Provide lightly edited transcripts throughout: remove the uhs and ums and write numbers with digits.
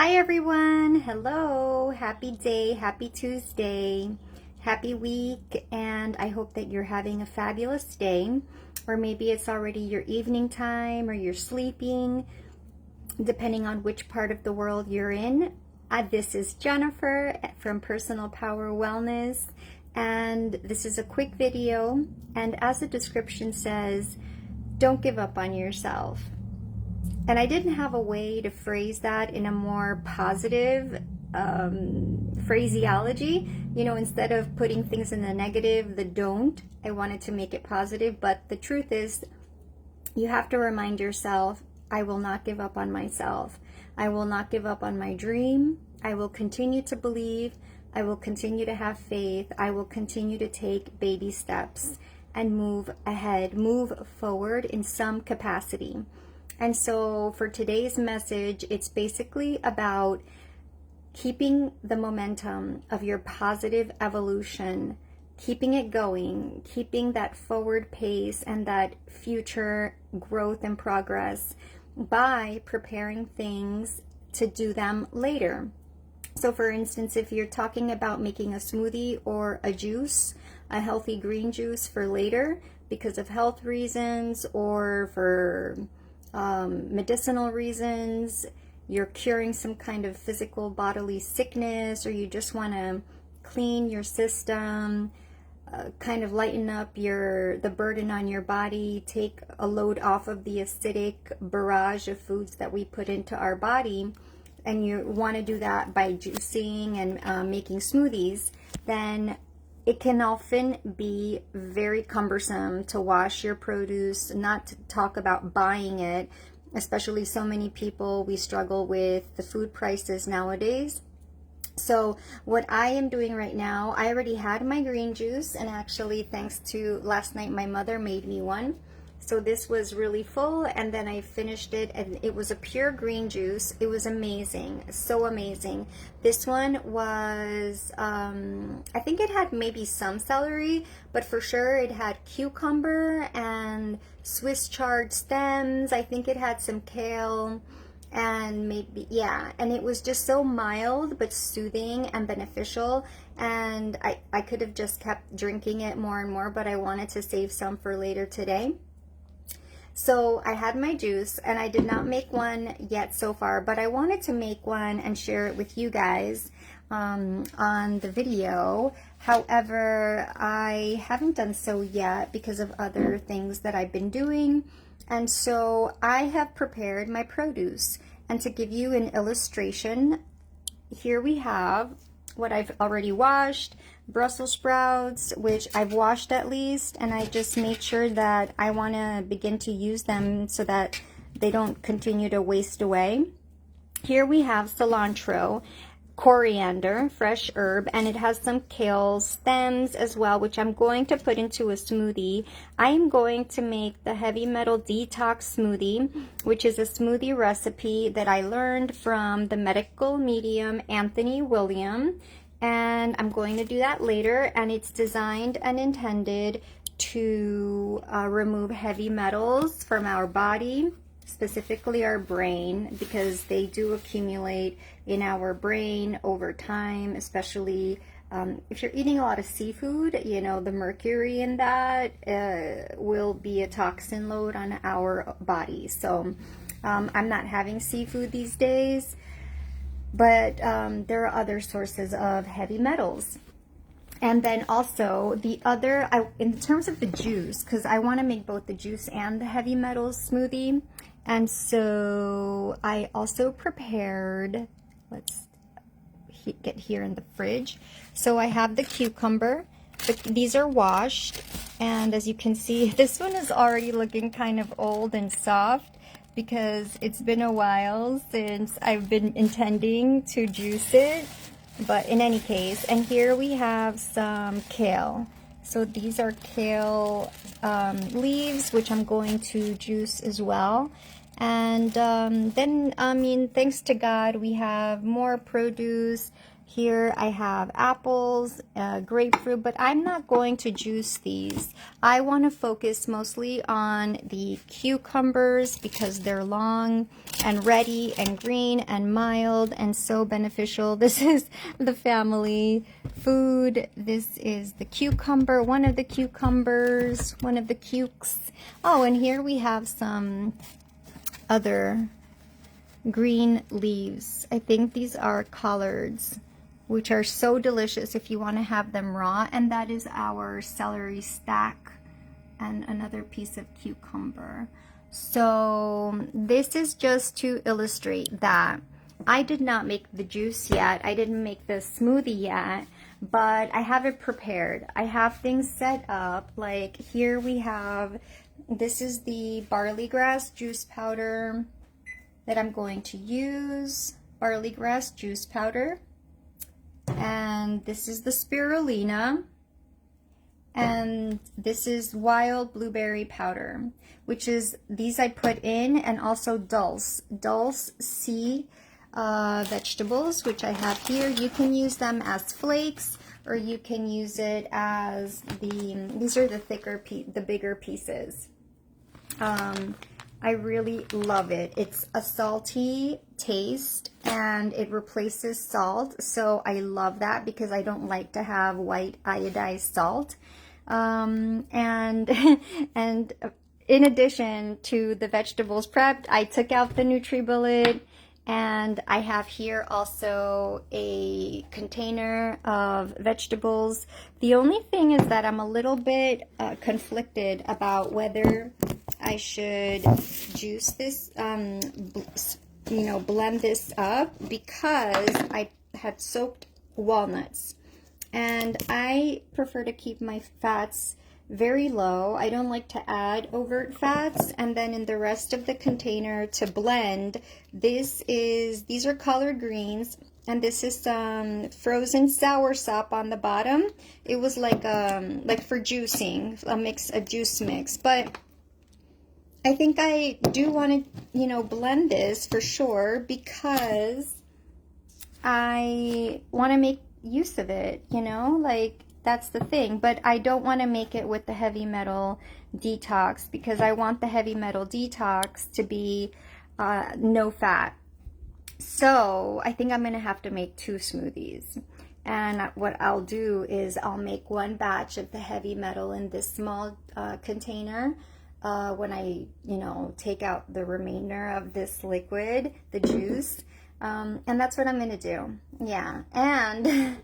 Hi everyone, hello, happy day, happy Tuesday, happy week, and I hope that you're having a fabulous day, or maybe it's already your evening time or you're sleeping, depending on which part of the world you're in. This is Jennifer from Personal Power Wellness, and this is a quick video, and as the description says, don't give up on yourself. And I didn't have a way to phrase that in a more positive phraseology. Instead of putting things in the negative, the don't, I wanted to make it positive. But the truth is, you have to remind yourself, I will not give up on myself. I will not give up on my dream. I will continue to believe. I will continue to have faith. I will continue to take baby steps and move ahead, move forward in some capacity. And so for today's message, it's basically about keeping the momentum of your positive evolution, keeping it going, keeping that forward pace and that future growth and progress by preparing things to do them later. So for instance, if you're talking about making a smoothie or a juice, a healthy green juice for later because of health reasons or for medicinal reasons, you're curing some kind of physical bodily sickness, or you just want to clean your system, kind of lighten up the burden on your body, take a load off of the acidic barrage of foods that we put into our body, and you want to do that by juicing and making smoothies, then it can often be very cumbersome to wash your produce, not to talk about buying it, especially so many people, we struggle with the food prices nowadays. So what I am doing right now, I already had my green juice, and actually thanks to last night my mother made me one. So this was really full, and then I finished it, and it was a pure green juice. It was amazing, so amazing. This one was, I think it had maybe some celery, but for sure it had cucumber and Swiss chard stems. I think it had some kale and maybe, yeah, and it was just so mild but soothing and beneficial, and I could have just kept drinking it more and more, but I wanted to save some for later today. So I had my juice, and I did not make one yet so far, but I wanted to make one and share it with you guys on the video. However, I haven't done so yet because of other things that I've been doing. And so I have prepared my produce. And to give you an illustration, here we have what I've already washed, Brussels sprouts, which I've washed at least, and I just made sure that I want to begin to use them so that they don't continue to waste away. Here we have cilantro, coriander, fresh herb, and it has some kale stems as well, which I'm going to put into a smoothie. I am going to make the heavy metal detox smoothie, which is a smoothie recipe that I learned from the medical medium Anthony William, and I'm going to do that later, and it's designed and intended to remove heavy metals from our body, specifically our brain, because they do accumulate in our brain over time, especially if you're eating a lot of seafood. The mercury in that will be a toxin load on our body. So I'm not having seafood these days, but there are other sources of heavy metals. And then also the other, in terms of the juice, because I want to make both the juice and the heavy metals smoothie. And so I also prepared, let's get here in the fridge. So I have the cucumber. These are washed. And as you can see, this one is already looking kind of old and soft because it's been a while since I've been intending to juice it. But in any case, and here we have some kale. So these are kale leaves, which I'm going to juice as well. And then, thanks to God, we have more produce. Here I have apples, grapefruit, but I'm not going to juice these. I want to focus mostly on the cucumbers because they're long and ready and green and mild and so beneficial. This is the family food. This is the cucumber, one of the cucumbers, one of the cukes. Oh, and here we have some other green leaves. I think these are collards, which are so delicious if you want to have them raw. And that is our celery stack and another piece of cucumber. So this is just to illustrate that I did not make the juice yet. I didn't make the smoothie yet, but I have it prepared. I have things set up. Like here we have, this is the barley grass juice powder that I'm going to use. Barley grass juice powder. And this is the spirulina, and this is wild blueberry powder, which is, these I put in, and also dulse sea vegetables, which I have here. You can use them as flakes, or you can use it as these are the thicker, the bigger pieces. I really love it. It's a salty taste and it replaces salt. So I love that because I don't like to have white iodized salt. And in addition to the vegetables prepped, I took out the NutriBullet, and I have here also a container of vegetables. The only thing is that I'm a little bit conflicted about whether I should juice this, you know, blend this up, because I had soaked walnuts, and I prefer to keep my fats very low. I don't like to add overt fats. And then in the rest of the container to blend, these are collard greens, and this is some frozen soursop on the bottom. It was like for juicing, a juice mix. But I think I do want to, you know, blend this for sure, because I want to make use of it, you know, like that's the thing. But I don't want to make it with the heavy metal detox, because I want the heavy metal detox to be no fat. So I think I'm going to have to make 2 smoothies. And what I'll do is I'll make one batch of the heavy metal in this small container when I, you know, take out the remainder of this liquid, the juice. And that's what I'm going to do. Yeah. And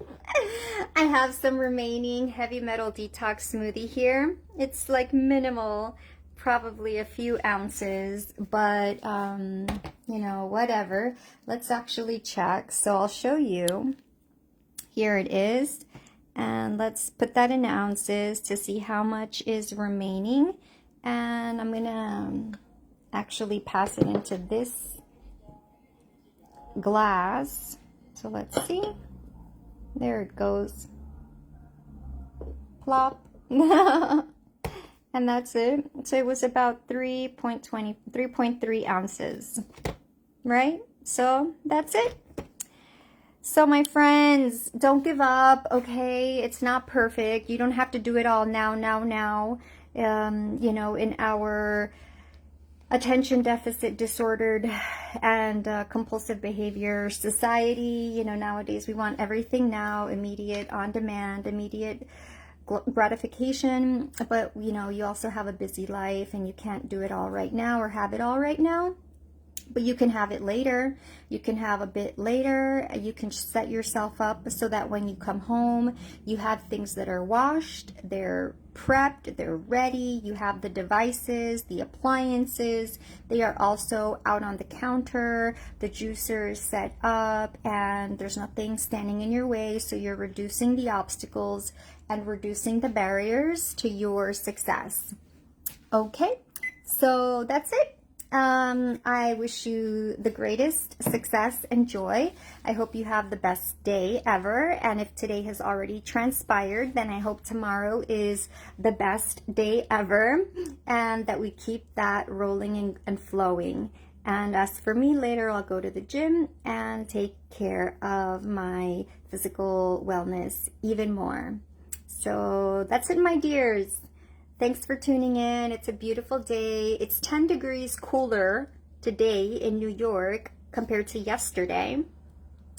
I have some remaining heavy metal detox smoothie here. It's like minimal, probably a few ounces, but, you know, whatever. Let's actually check. So I'll show you. Here it is. And let's put that in ounces to see how much is remaining. And I'm going to actually pass it into this glass. So let's see. There it goes. Plop. And that's it. So it was about 3.3 ounces. Right? So that's it. So my friends, don't give up, okay? It's not perfect. You don't have to do it all now. You know, in our attention deficit disordered and compulsive behavior society, you know, nowadays we want everything now, immediate, on demand, immediate gratification. But, you know, you also have a busy life and you can't do it all right now or have it all right now. But you can have it later. You can have a bit later. You can set yourself up so that when you come home, you have things that are washed, they're prepped, they're ready. You have the devices, the appliances. They are also out on the counter. The juicer is set up and there's nothing standing in your way. So you're reducing the obstacles and reducing the barriers to your success. Okay, so that's it. I wish you the greatest success and joy. I hope you have the best day ever. And if today has already transpired, then I hope tomorrow is the best day ever, and that we keep that rolling and flowing. And as for me, later I'll go to the gym and take care of my physical wellness even more. So that's it, my dears. Thanks for tuning in. It's a beautiful day. It's 10 degrees cooler today in New York compared to yesterday.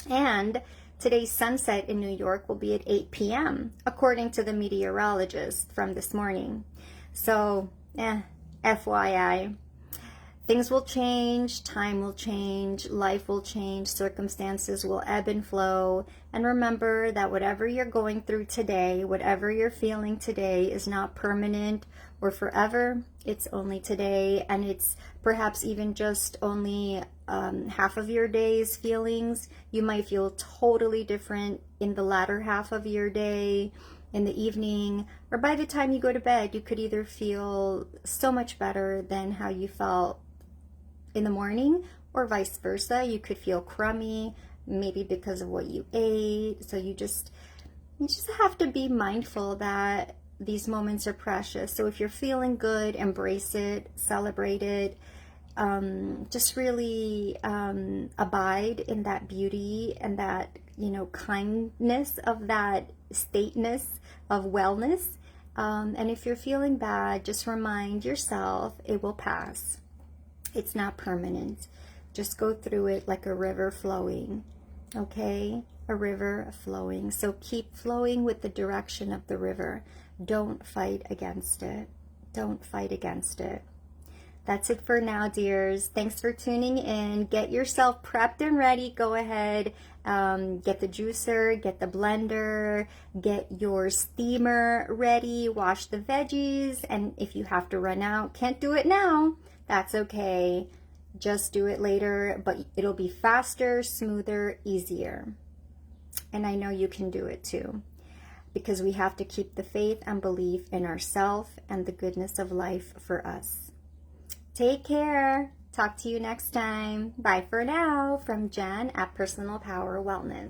And today's sunset in New York will be at 8 p.m., according to the meteorologist from this morning. So, FYI. Things will change, time will change, life will change, circumstances will ebb and flow. And remember that whatever you're going through today, whatever you're feeling today is not permanent or forever. It's only today, and it's perhaps even just only half of your day's feelings. You might feel totally different in the latter half of your day, in the evening, or by the time you go to bed. You could either feel so much better than how you felt in the morning, or vice versa. You could feel crummy, maybe because of what you ate. So you just have to be mindful that these moments are precious. So if you're feeling good, embrace it, celebrate it. Just really abide in that beauty and that, kindness of that stateness of wellness. And if you're feeling bad, just remind yourself it will pass. It's not permanent. Just go through it like a river flowing, okay? A river flowing. So keep flowing with the direction of the river. Don't fight against it. Don't fight against it. That's it for now, dears. Thanks for tuning in. Get yourself prepped and ready. Go ahead, get the juicer, get the blender, get your steamer ready, wash the veggies, and if you have to run out, can't do it now, that's okay. Just do it later, but it'll be faster, smoother, easier. And I know you can do it too, because we have to keep the faith and belief in ourselves and the goodness of life for us. Take care. Talk to you next time. Bye for now from Jen at Personal Power Wellness.